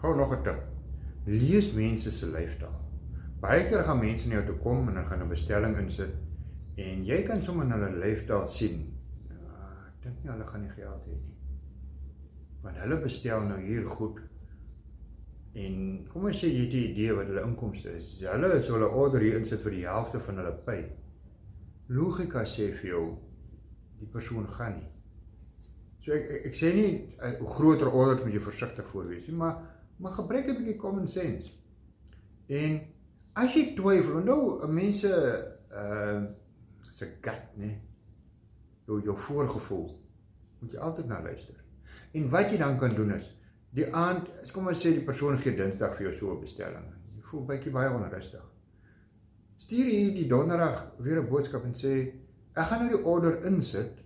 Gou nog 'n tip. Lees mense se lyfstaal. Baie keer gaan mense na jou toe kom en dan gaan 'n bestelling insit en jy kan sommer in hulle lyfstaal sien. Ek dink nie hulle gaan nie geld hê nie. Want hulle bestel nou hier goed en kom ons sê jy het 'n idee wat hulle inkomste is. Hulle is hulle order hier insit vir die helfte van hulle pay. Logika sê vir jou die persoon gaan nie. So ek sê nie groter orders moet jy versigtig voor wees nie, maar gebruik 'n bietjie common sense. En as jy twyfel, nou mense se gut, nee, jou voorgevoel, moet jy altyd na luister. En wat jy dan kan doen is, die aand, kom ons sê die persoon gee Dinsdag vir jou so 'n bestelling. Jy voel baie onrustig. Stuur hier die Donderdag weer 'n boodskap en sê, ek gaan nou die order insit.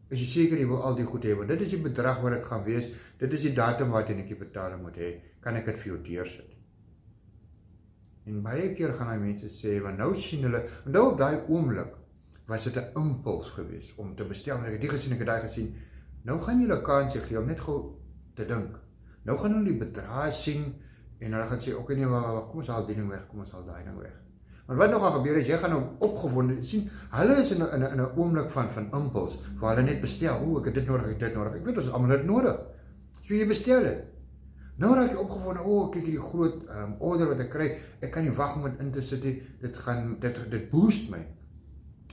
Is jy seker jy wil al die goed hê, want dit is die bedrag wat dit gaan wees, dit is die datum wat ek die betaling moet hê, kan ek dit vir jou deursit? En baie keer gaan die mense sê, want nou sien hulle, nou op daai oomblik was dit 'n impuls gewees om te bestel, en ek het die gesien, ek het daai gesien. Nou gaan jy 'n kansie gee om net gou te dink. Nou gaan hulle die bedrag sien en hulle gaan sê, okay, nee, kom ons haal die ding weg, kom ons haal daai ding weg. Want wat nog gaan gebeur is, jy gaan nou opgewonde sien, hulle is in 'n oomblik van impuls, waar hulle net bestel, ek het dit nodig, ek weet ons is almal dit nodig. So jy bestel dit. Nou raak jy opgewonde, kyk hierdie groot order wat ek kry, ek kan nie wag om dit in te sit nie, dit boost my.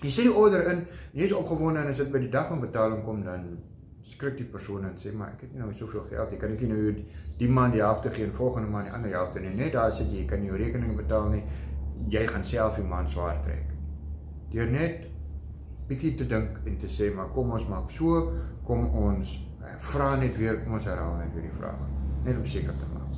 Jy sit die order in, jy is opgewonde en as dit by die dag van betaling kom, dan skrik die persoon en sê, maar ek het nie nou soveel geld, ek kan nie nou die maand die helfte gee en volgende maand die ander helfte nie, net daar sit jy kan nie jou rekening betaal nie, jy gaan self die maand swaar trek. Deur net bietjie te dink en te sê, maar kom ons maak so, kom ons vra net weer, kom ons herhaal net weer die vraag, net om seker te maak.